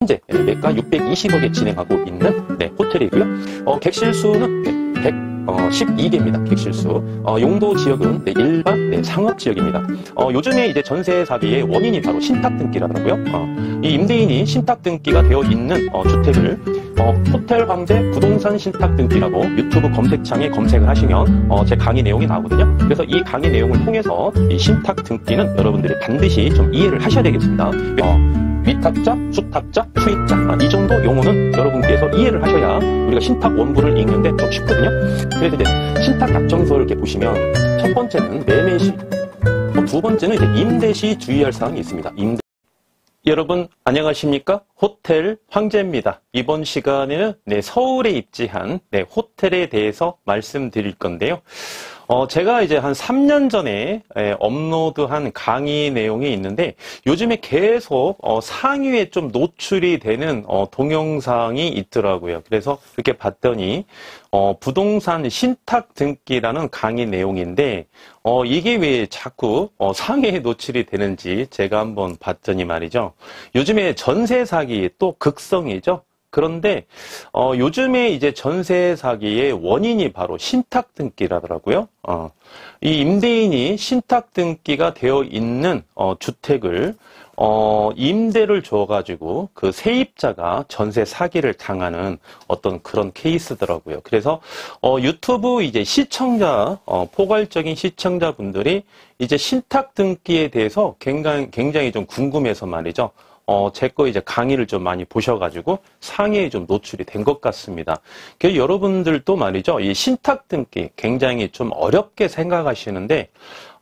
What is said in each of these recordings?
현재 매가 620억에 진행하고 있는 호텔이고요. 객실 수는 112개입니다. 객실수. 용도 지역은 일반 상업 지역입니다. 요즘에 이제 전세 사기의 원인이 바로 신탁 등기라더라고요. 이 임대인이 신탁 등기가 되어 있는 주택을 호텔 황제 부동산 신탁 등기라고 유튜브 검색창에 검색을 하시면 제 강의 내용이 나오거든요. 그래서 이 강의 내용을 통해서 이 신탁 등기는 여러분들이 반드시 좀 이해를 하셔야 되겠습니다. 위탁자, 수탁자, 수익자 이 정도 용어는 여러분께서 이해를 하셔야 우리가 신탁 원부를 읽는데 좀 쉽거든요. 그래서 이제 신탁 약정서를 이렇게 보시면 첫 번째는 매매 시, 두 번째는 이제 임대 시 주의할 사항이 있습니다. 여러분 안녕하십니까? 호텔 황제입니다. 이번 시간에는 서울에 입지한 호텔에 대해서 말씀드릴 건데요. 제가 이제 한 3년 전에 업로드한 강의 내용이 있는데 요즘에 계속 상위에 좀 노출이 되는 동영상이 있더라고요. 그래서 이렇게 봤더니 부동산 신탁 등기라는 강의 내용인데 이게 왜 자꾸 상위에 노출이 되는지 제가 한번 봤더니 말이죠. 요즘에 전세 사기 또 극성이죠. 그런데 요즘에 이제 전세 사기의 원인이 바로 신탁 등기라더라고요. 이 임대인이 신탁 등기가 되어 있는 주택을 임대를 줘가지고 그 세입자가 전세 사기를 당하는 어떤 그런 케이스더라고요. 그래서 유튜브 이제 시청자 포괄적인 시청자분들이 이제 신탁 등기에 대해서 굉장히 좀 궁금해서 말이죠. 제 거 이제 강의를 좀 많이 보셔가지고 상위에 좀 노출이 된 것 같습니다. 그래서 여러분들도 말이죠. 이 신탁 등기 굉장히 좀 어렵게 생각하시는데,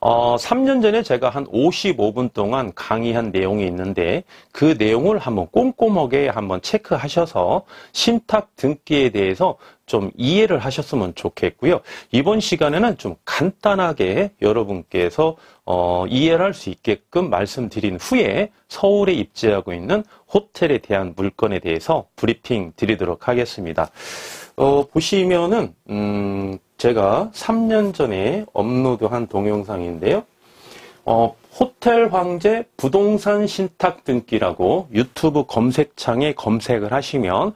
3년 전에 제가 한 55분 동안 강의한 내용이 있는데 그 내용을 한번 꼼꼼하게 한번 체크하셔서 신탁 등기에 대해서 좀 이해를 하셨으면 좋겠고요. 이번 시간에는 좀 간단하게 여러분께서 이해를 할 수 있게끔 말씀드린 후에 서울에 입지하고 있는 호텔에 대한 물건에 대해서 브리핑 드리도록 하겠습니다. 보시면은 제가 3년 전에 업로드한 동영상인데요. 호텔 황제 부동산 신탁 등기라고 유튜브 검색창에 검색을 하시면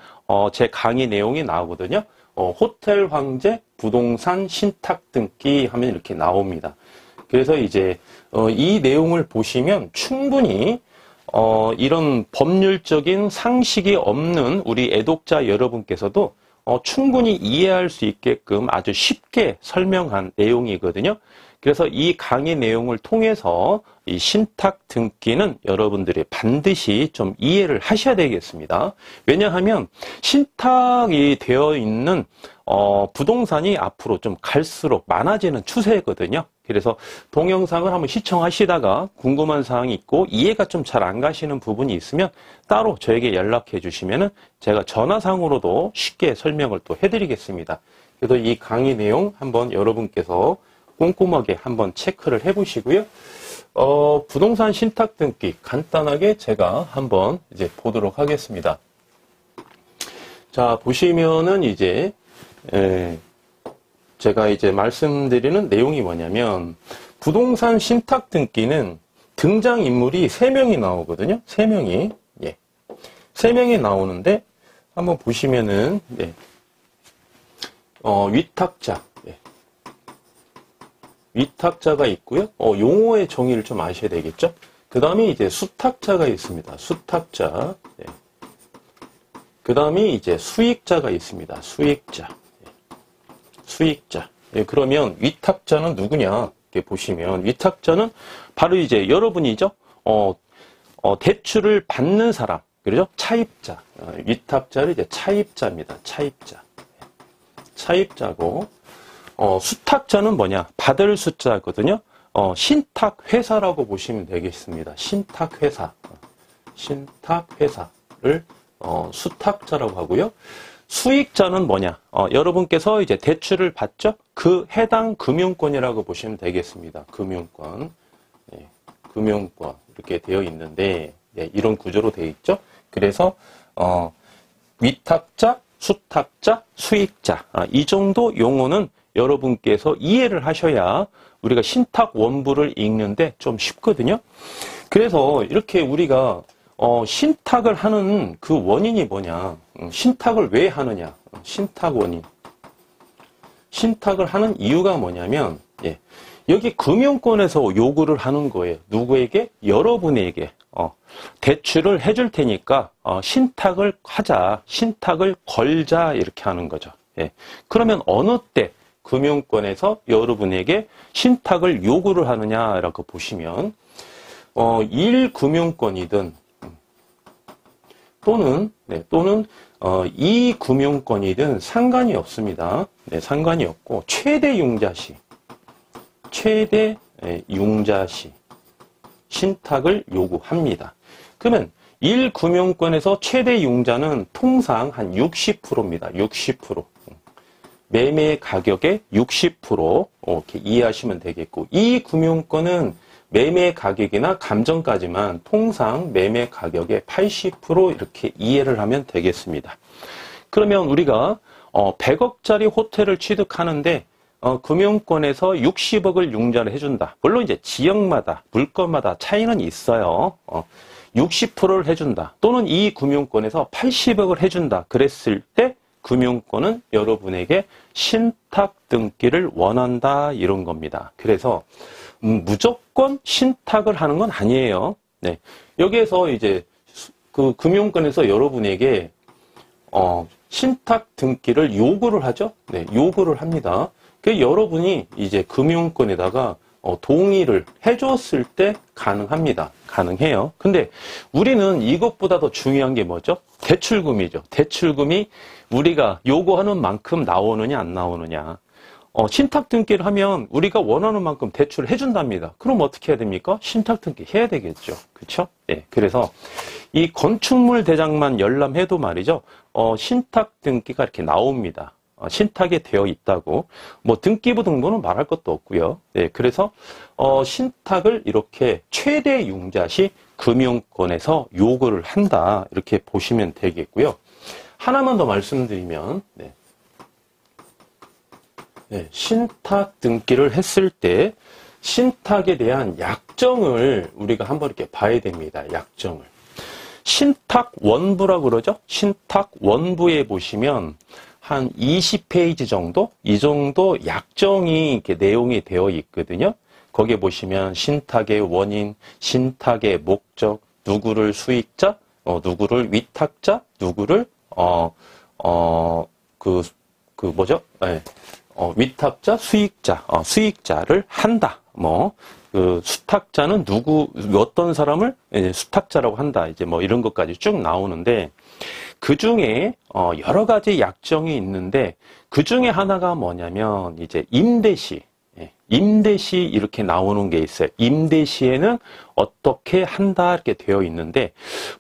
제 강의 내용이 나오거든요. 호텔 황제 부동산 신탁 등기 하면 이렇게 나옵니다. 그래서 이제 이 내용을 보시면 충분히 이런 법률적인 상식이 없는 우리 애독자 여러분께서도 충분히 이해할 수 있게끔 아주 쉽게 설명한 내용이거든요. 그래서 이 강의 내용을 통해서 이 신탁 등기는 여러분들이 반드시 좀 이해를 하셔야 되겠습니다. 왜냐하면 신탁이 되어 있는 부동산이 앞으로 좀 갈수록 많아지는 추세거든요. 그래서 동영상을 한번 시청하시다가 궁금한 사항이 있고 이해가 좀 잘 안 가시는 부분이 있으면 따로 저에게 연락해 주시면은 제가 전화상으로도 쉽게 설명을 또 해드리겠습니다. 그래서 이 강의 내용 한번 여러분께서 꼼꼼하게 한번 체크를 해 보시고요. 부동산 신탁 등기 간단하게 제가 한번 이제 보도록 하겠습니다. 자, 보시면은 이제 제가 이제 말씀드리는 내용이 뭐냐면 부동산 신탁 등기는 등장인물이 3명이 나오거든요. 3명이. 예. 3명이 나오는데 한번 보시면은 위탁자. 예. 위탁자가 있고요. 용어의 정의를 좀 아셔야 되겠죠. 그 다음에 이제 수탁자가 있습니다. 수탁자. 예. 그 다음에 이제 수익자가 있습니다. 수익자. 수익자. 예, 그러면 위탁자는 누구냐? 이렇게 보시면 위탁자는 바로 이제 여러분이죠. 대출을 받는 사람. 그렇죠? 차입자. 위탁자를 이제 차입자입니다. 차입자. 차입자고 수탁자는 뭐냐? 받을 숫자거든요. 신탁회사라고 보시면 되겠습니다. 신탁회사. 신탁회사를 수탁자라고 하고요. 수익자는 뭐냐? 여러분께서 이제 대출을 받죠? 그 해당 금융권이라고 보시면 되겠습니다. 금융권. 네, 금융권. 이렇게 되어 있는데, 네, 이런 구조로 되어 있죠? 그래서, 위탁자, 수탁자, 수익자. 이 정도 용어는 여러분께서 이해를 하셔야 우리가 신탁 원부를 읽는데 좀 쉽거든요? 그래서 이렇게 우리가 신탁을 하는 그 원인이 뭐냐? 신탁을 왜 하느냐? 신탁 원인. 신탁을 하는 이유가 뭐냐면, 예, 여기 금융권에서 요구를 하는 거예요. 누구에게? 여러분에게. 대출을 해줄 테니까, 신탁을 하자. 신탁을 걸자. 이렇게 하는 거죠. 예. 그러면 어느 때 금융권에서 여러분에게 신탁을 요구를 하느냐라고 보시면, 1금융권이든, 또는 2금융권이든 상관이 없습니다. 네, 상관이 없고, 최대 융자시 신탁을 요구합니다. 그러면 1금융권에서 최대 융자는 통상 한 60%입니다. 60%. 매매 가격의 60% 이렇게 이해하시면 되겠고, 2금융권은 매매 가격이나 감정까지만 통상 매매 가격의 80% 이렇게 이해를 하면 되겠습니다. 그러면 우리가 100억짜리 호텔을 취득하는데 금융권에서 60억을 융자를 해준다. 물론 이제 지역마다 물건마다 차이는 있어요. 60%를 해준다. 또는 이 금융권에서 80억을 해준다. 그랬을 때 금융권은 여러분에게 신탁 등기를 원한다. 이런 겁니다. 그래서 무조건 신탁을 하는 건 아니에요. 네. 여기에서 이제 그 금융권에서 여러분에게 신탁 등기를 요구를 하죠. 네, 요구를 합니다. 그 여러분이 이제 금융권에다가 동의를 해줬을 때 가능합니다. 가능해요. 근데 우리는 이것보다 더 중요한 게 뭐죠? 대출금이죠. 대출금이 우리가 요구하는 만큼 나오느냐 안 나오느냐. 신탁 등기를 하면 우리가 원하는 만큼 대출을 해준답니다. 그럼 어떻게 해야 됩니까? 신탁 등기 해야 되겠죠. 그렇죠? 네. 그래서 이 건축물 대장만 열람해도 말이죠. 신탁 등기가 이렇게 나옵니다. 신탁에 되어 있다고. 뭐 등기부 등본은 말할 것도 없고요. 네. 그래서 신탁을 이렇게 최대 융자 시 금융권에서 요구를 한다. 이렇게 보시면 되겠고요. 하나만 더 말씀드리면, 네. 네, 신탁 등기를 했을 때 신탁에 대한 약정을 우리가 한번 이렇게 봐야 됩니다. 약정을. 신탁 원부라고 그러죠? 신탁 원부에 보시면 한 20페이지 정도? 이 정도 약정이 이렇게 내용이 되어 있거든요. 거기에 보시면 신탁의 원인, 신탁의 목적, 누구를 수익자, 누구를 위탁자, 누구를 네. 위탁자, 수익자, 수익자를 한다. 그 수탁자는 어떤 사람을 수탁자라고 한다. 이제 뭐 이런 것까지 쭉 나오는데, 그 중에, 여러 가지 약정이 있는데, 그 중에 하나가 뭐냐면, 이제 임대시 이렇게 나오는 게 있어요. 임대시에는 어떻게 한다 이렇게 되어 있는데,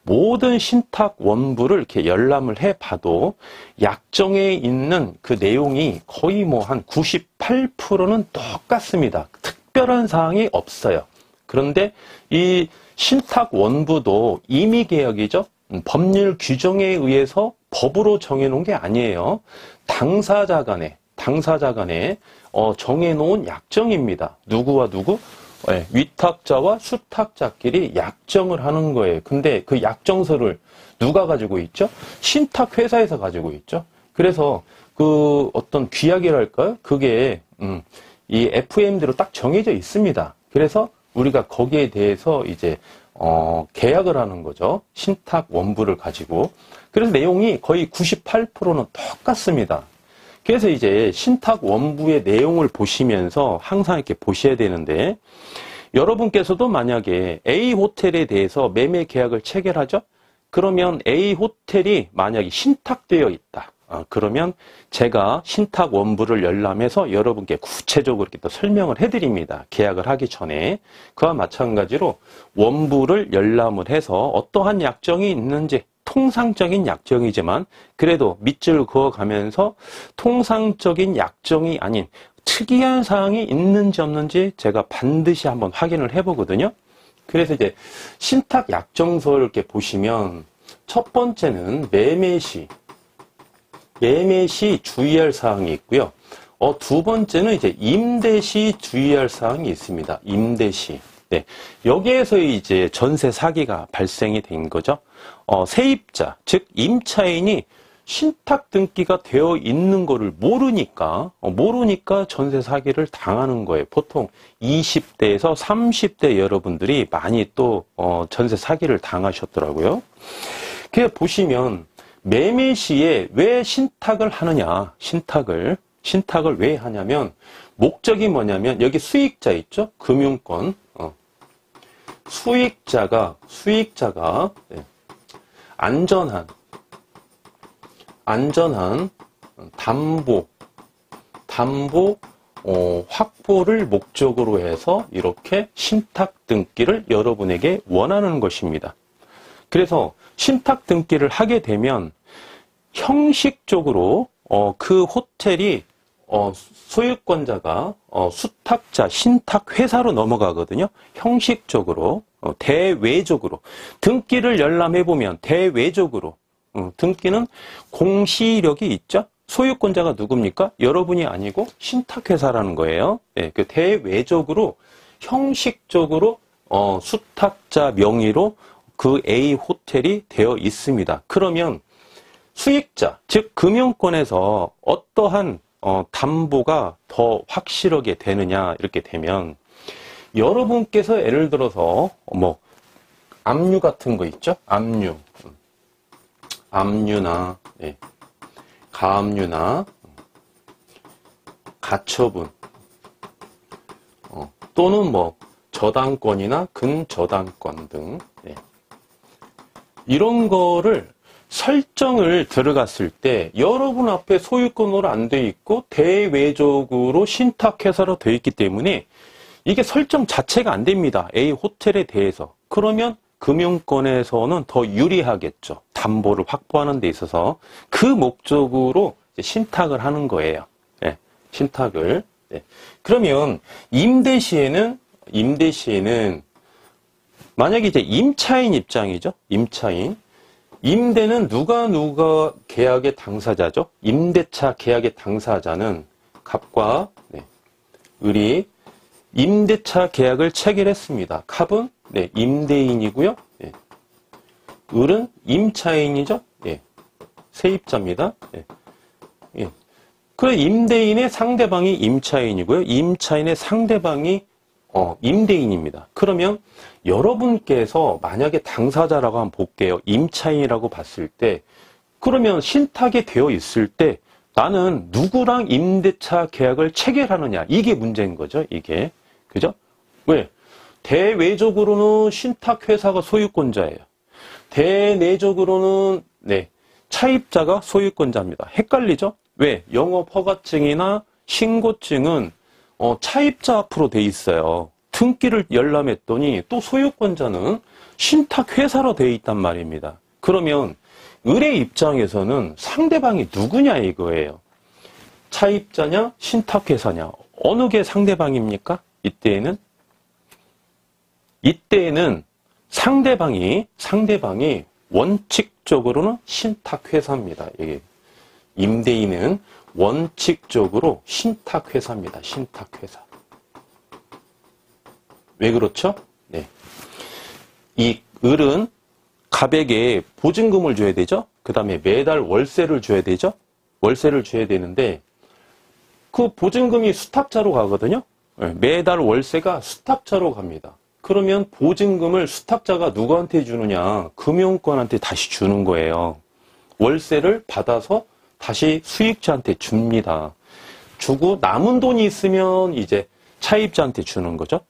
모든 신탁 원부를 이렇게 열람을 해봐도 약정에 있는 그 내용이 거의 뭐 한 98%는 똑같습니다. 특별한 사항이 없어요. 그런데 이 신탁 원부도 임의계약이죠. 법률 규정에 의해서 법으로 정해놓은 게 아니에요. 당사자 간에 정해놓은 약정입니다. 누구와 누구? 네, 위탁자와 수탁자끼리 약정을 하는 거예요. 근데 그 약정서를 누가 가지고 있죠? 신탁회사에서 가지고 있죠. 그래서 그 어떤 규약이랄까요? 그게 이 FM대로 딱 정해져 있습니다. 그래서 우리가 거기에 대해서 이제 계약을 하는 거죠. 신탁 원부를 가지고. 그래서 내용이 거의 98%는 똑같습니다. 그래서 이제 신탁 원부의 내용을 보시면서 항상 이렇게 보셔야 되는데, 여러분께서도 만약에 A 호텔에 대해서 매매 계약을 체결하죠? 그러면 A 호텔이 만약에 신탁되어 있다. 그러면 제가 신탁 원부를 열람해서 여러분께 구체적으로 이렇게 또 설명을 해드립니다. 계약을 하기 전에. 그와 마찬가지로 원부를 열람을 해서 어떠한 약정이 있는지, 통상적인 약정이지만 그래도 밑줄 그어가면서 통상적인 약정이 아닌 특이한 사항이 있는지 없는지 제가 반드시 한번 확인을 해보거든요. 그래서 이제 신탁 약정서를 이렇게 보시면 첫 번째는 매매 시 주의할 사항이 있고요. 두 번째는 이제 임대 시 주의할 사항이 있습니다. 임대 시. 네. 여기에서 이제 전세 사기가 발생이 된 거죠. 세입자, 즉 임차인이 신탁 등기가 되어 있는 거를 모르니까 전세 사기를 당하는 거예요. 보통 20대에서 30대 여러분들이 많이 또 전세 사기를 당하셨더라고요. 그래 보시면 매매 시에 왜 신탁을 하느냐? 신탁을 왜 하냐면 목적이 뭐냐면 여기 수익자 있죠? 금융권 수익자가 네. 안전한 담보 확보를 목적으로 해서 이렇게 신탁 등기를 여러분에게 원하는 것입니다. 그래서 신탁 등기를 하게 되면 형식적으로 그 호텔이 소유권자가 수탁자, 신탁 회사로 넘어가거든요. 형식적으로, 대외적으로 등기를 열람해 보면 대외적으로 등기는 공시력이 있죠. 소유권자가 누굽니까? 여러분이 아니고 신탁회사라는 거예요. 네, 그 대외적으로 형식적으로 수탁자 명의로 그 A 호텔이 되어 있습니다. 그러면 수익자, 즉 금융권에서 어떠한 담보가 더 확실하게 되느냐 이렇게 되면 여러분께서 예를 들어서 뭐 압류 같은 거 있죠? 압류나 네. 가압류나 가처분 또는 뭐 저당권이나 근저당권 등 네. 이런 거를 설정을 들어갔을 때 여러분 앞에 소유권으로 안 돼 있고 대외적으로 신탁회사로 되어 있기 때문에 이게 설정 자체가 안 됩니다. A 호텔에 대해서. 그러면 금융권에서는 더 유리하겠죠. 담보를 확보하는 데 있어서 그 목적으로 이제 신탁을 하는 거예요. 네, 신탁을. 네. 그러면 임대 시에는 만약에 이제 임차인 입장이죠. 임대는 누가 계약의 당사자죠? 임대차 계약의 당사자는 갑과 네, 을이 임대차 계약을 체결했습니다. 갑은 네, 임대인이고요. 네. 을은 임차인이죠. 예. 세입자입니다. 예. 예. 그 임대인의 상대방이 임차인이고요. 임차인의 상대방이 임대인입니다. 그러면 여러분께서 만약에 당사자라고 한번 볼게요. 임차인이라고 봤을 때 그러면 신탁이 되어 있을 때 나는 누구랑 임대차 계약을 체결하느냐 이게 문제인 거죠. 이게. 그죠? 왜? 대외적으로는 신탁회사가 소유권자예요. 대내적으로는 네, 차입자가 소유권자입니다. 헷갈리죠? 왜? 영업허가증이나 신고증은 차입자 앞으로 돼 있어요. 등기를 열람했더니 또 소유권자는 신탁회사로 돼 있단 말입니다. 그러면 을의 입장에서는 상대방이 누구냐 이거예요. 차입자냐 신탁회사냐 어느 게 상대방입니까? 이때에는 상대방이 원칙적으로는 신탁회사입니다. 이게 임대인은 원칙적으로 신탁회사입니다. 신탁회사. 왜 그렇죠? 네. 이 을은 갑에게 보증금을 줘야 되죠? 그 다음에 매달 월세를 줘야 되죠? 월세를 줘야 되는데 그 보증금이 수탁자로 가거든요? 매달 월세가 수탁자로 갑니다. 그러면 보증금을 수탁자가 누구한테 주느냐? 금융권한테 다시 주는 거예요. 월세를 받아서 다시 수익자한테 줍니다. 주고 남은 돈이 있으면 이제 차입자한테 주는 거죠.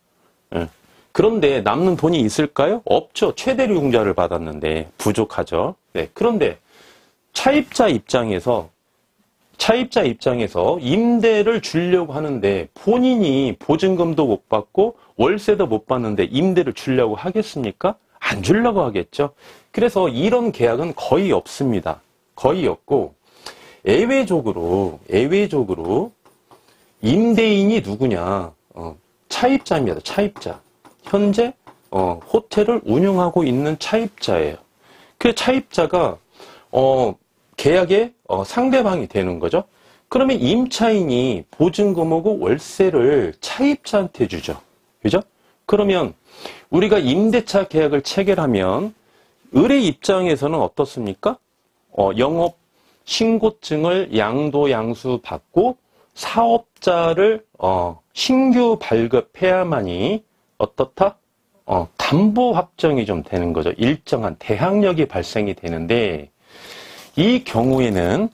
그런데 남는 돈이 있을까요? 없죠. 최대료 융자를 받았는데 부족하죠. 네. 그런데 차입자 입장에서 임대를 주려고 하는데 본인이 보증금도 못 받고 월세도 못 받는데 임대를 주려고 하겠습니까? 안 주려고 하겠죠. 그래서 이런 계약은 거의 없습니다. 거의 없고 예외적으로 임대인이 누구냐? 차입자입니다. 차입자. 현재 호텔을 운영하고 있는 차입자예요. 그 차입자가 계약의 상대방이 되는 거죠. 그러면 임차인이 보증금하고 월세를 차입자한테 주죠. 그죠? 그러면 우리가 임대차 계약을 체결하면 을의 입장에서는 어떻습니까? 영업 신고증을 양도양수 받고 사업자를 신규 발급해야만이 어떻다? 담보 확정이 좀 되는 거죠. 일정한 대항력이 발생이 되는데 이 경우에는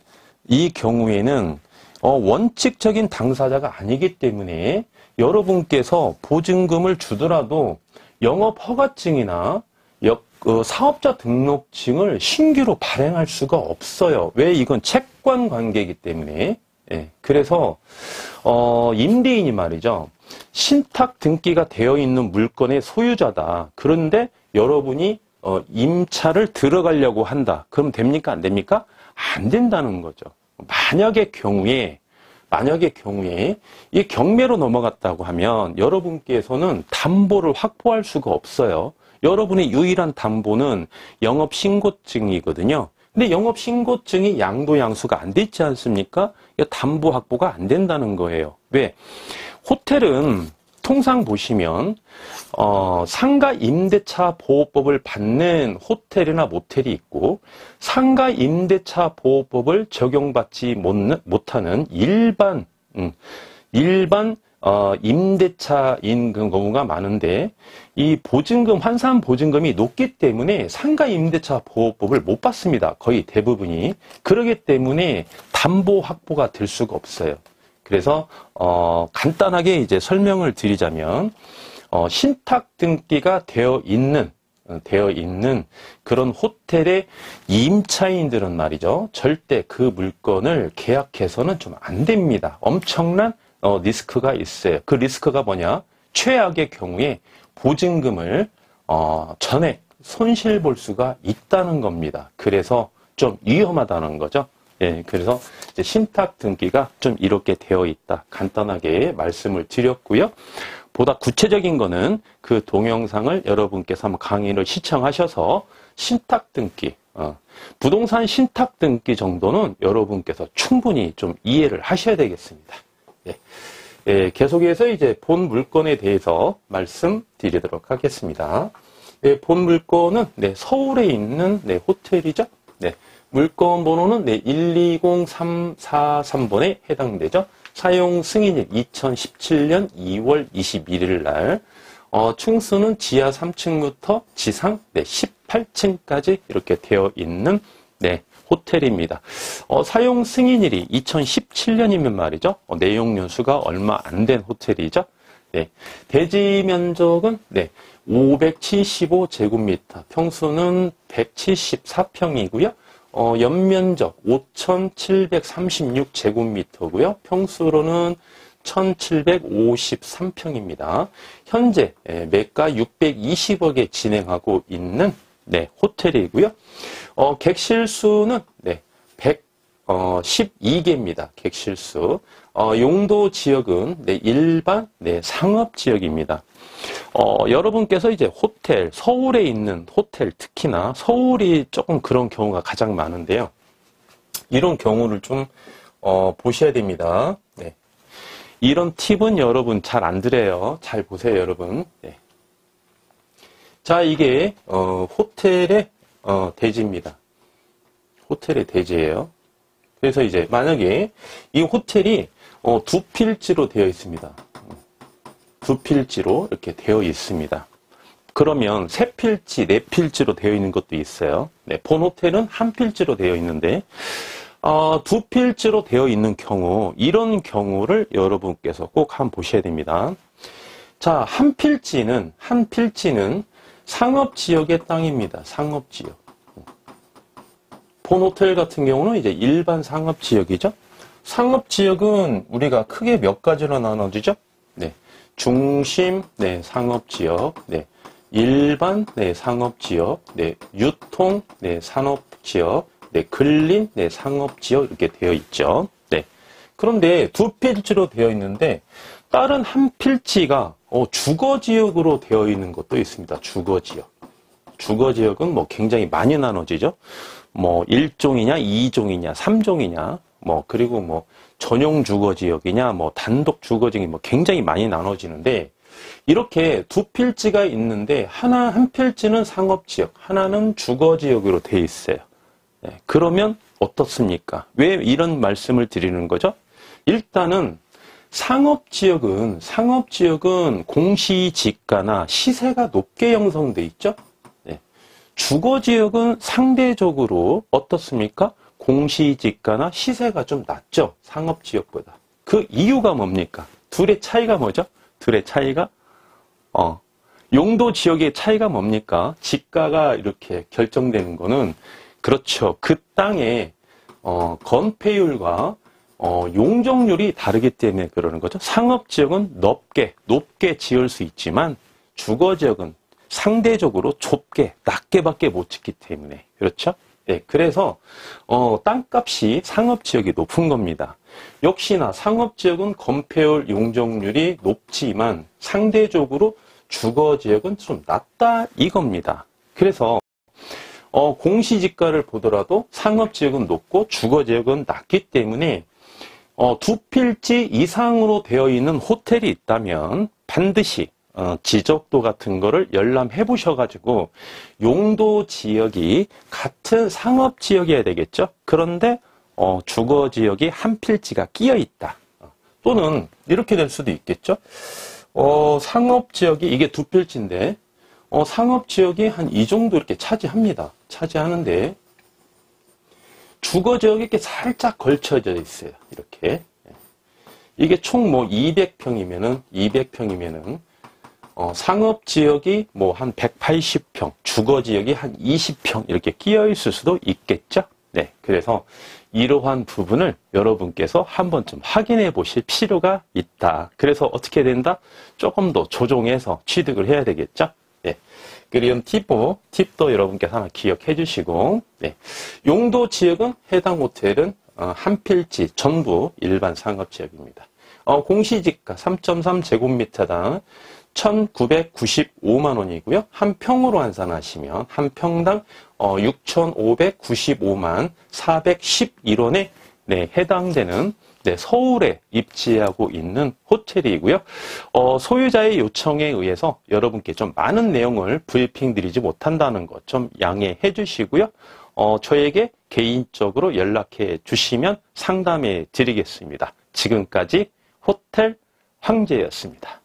원칙적인 당사자가 아니기 때문에 여러분께서 보증금을 주더라도 영업허가증이나 사업자 등록증을 신규로 발행할 수가 없어요. 왜? 이건 채권 관계이기 때문에. 예, 그래서 임대인이 말이죠. 신탁 등기가 되어 있는 물건의 소유자다. 그런데 여러분이 임차를 들어가려고 한다. 그럼 됩니까? 안 됩니까? 안 된다는 거죠. 만약의 경우에 이 경매로 넘어갔다고 하면 여러분께서는 담보를 확보할 수가 없어요. 여러분의 유일한 담보는 영업신고증이거든요. 근데 영업신고증이 양도양수가 안 돼 있지 않습니까? 담보 확보가 안 된다는 거예요. 왜? 호텔은 통상 보시면 상가 임대차 보호법을 받는 호텔이나 모텔이 있고 상가 임대차 보호법을 적용받지 못하는 일반 임대차인 경우가 많은데 이 보증금, 환산 보증금이 높기 때문에 상가 임대차 보호법을 못 받습니다. 거의 대부분이. 그러기 때문에 담보 확보가 될 수가 없어요. 그래서 간단하게 이제 설명을 드리자면 신탁 등기가 되어 있는 그런 호텔의 임차인들은 말이죠. 절대 그 물건을 계약해서는 좀 안 됩니다. 엄청난 리스크가 있어요. 그 리스크가 뭐냐? 최악의 경우에 보증금을 전액 손실 볼 수가 있다는 겁니다. 그래서 좀 위험하다는 거죠. 예, 그래서 이제 신탁 등기가 좀 이렇게 되어 있다. 간단하게 말씀을 드렸고요. 보다 구체적인 거는 그 동영상을 여러분께서 한번 강의를 시청하셔서 신탁 등기, 부동산 신탁 등기 정도는 여러분께서 충분히 좀 이해를 하셔야 되겠습니다. 예. 예, 계속해서 이제 본 물건에 대해서 말씀드리도록 하겠습니다. 예, 본 물건은 서울에 있는 호텔이죠. 물건 번호는 120343번에 해당되죠. 사용 승인일 2017년 2월 21일 날. 층수는 지하 3층부터 지상 18층까지 이렇게 되어 있는 호텔입니다. 사용 승인일이 2017년이면 말이죠. 내용 연수가 얼마 안 된 호텔이죠. 대지 면적은 575제곱미터, 평수는 174평이고요. 연면적 5,736제곱미터고요. 평수로는 1,753평입니다. 현재 매가 620억에 진행하고 있는 호텔이고요. 객실수는 112개입니다. 객실수. 용도 지역은 일반 상업 지역입니다. 여러분께서 이제 호텔, 서울에 있는 호텔, 특히나 서울이 조금 그런 경우가 가장 많은데요. 이런 경우를 좀 보셔야 됩니다. 이런 팁은 여러분 잘 안 드려요. 잘 보세요, 여러분. 자, 이게 호텔의 대지입니다. 호텔의 대지예요. 그래서 이제 만약에 이 호텔이 두 필지로 되어 있습니다. 두 필지로 이렇게 되어 있습니다. 그러면 세 필지, 네 필지로 되어 있는 것도 있어요. 본 호텔은 한 필지로 되어 있는데 두 필지로 되어 있는 경우, 이런 경우를 여러분께서 꼭 한번 보셔야 됩니다. 자, 한 필지는 상업지역의 땅입니다. 상업지역. 본 호텔 같은 경우는 이제 일반 상업지역이죠. 상업지역은 우리가 크게 몇 가지로 나눠지죠? 중심, 상업지역, 일반, 상업지역, 유통, 산업지역, 근린, 상업지역 이렇게 되어 있죠. 그런데 두 필지로 되어 있는데 다른 한 필지가 주거지역으로 되어 있는 것도 있습니다. 주거지역. 주거지역은 뭐 굉장히 많이 나눠지죠. 뭐 1종이냐, 2종이냐, 3종이냐, 그리고 전용 주거지역이냐, 단독 주거지역이 굉장히 많이 나눠지는데 이렇게 두 필지가 있는데 한 필지는 상업지역, 하나는 주거지역으로 돼 있어요. 네, 그러면 어떻습니까? 왜 이런 말씀을 드리는 거죠? 일단은 상업지역은 공시지가나 시세가 높게 형성돼 있죠? 네. 주거지역은 상대적으로 어떻습니까? 공시지가나 시세가 좀 낮죠? 상업지역보다. 그 이유가 뭡니까? 둘의 차이가 뭐죠? 둘의 차이가 용도 지역의 차이가 뭡니까? 지가가 이렇게 결정되는 거는 그렇죠. 그 땅의 건폐율과 용적률이 다르기 때문에 그러는 거죠. 상업지역은 높게 지을 수 있지만 주거지역은 상대적으로 낮게밖에 못 짓기 때문에 그렇죠. 네, 그래서 땅값이 상업지역이 높은 겁니다. 역시나 상업지역은 건폐율, 용적률이 높지만 상대적으로 주거지역은 좀 낮다 이겁니다. 그래서 공시지가를 보더라도 상업지역은 높고 주거지역은 낮기 때문에 두 필지 이상으로 되어 있는 호텔이 있다면 반드시 지적도 같은 거를 열람해 보셔가지고 용도 지역이 같은 상업지역이어야 되겠죠. 그런데 주거지역이 한 필지가 끼어 있다. 또는 이렇게 될 수도 있겠죠. 상업지역이 이게 두 필지인데 상업지역이 한 이 정도 이렇게 차지합니다. 차지하는데 주거지역이 이렇게 살짝 걸쳐져 있어요. 이렇게. 이게 총 200평이면은 상업지역이 한 180평, 주거지역이 한 20평 이렇게 끼어 있을 수도 있겠죠. 네. 그래서 이러한 부분을 여러분께서 한번 좀 확인해 보실 필요가 있다. 그래서 어떻게 된다? 조금 더 조정해서 취득을 해야 되겠죠. 네. 그리고 팁도 여러분께서 하나 기억해 주시고, 네. 용도 지역은 해당 호텔은 한 필지 전부 일반 상업지역입니다. 공시지가 3.3제곱미터당 1,995만 원이고요. 한 평으로 환산하시면 한 평당 6,595만 411원에 해당되는 서울에 입지하고 있는 호텔이고요. 소유자의 요청에 의해서 여러분께 좀 많은 내용을 브리핑 드리지 못한다는 것 좀 양해해 주시고요. 저에게 개인적으로 연락해 주시면 상담해 드리겠습니다. 지금까지 호텔 황제였습니다.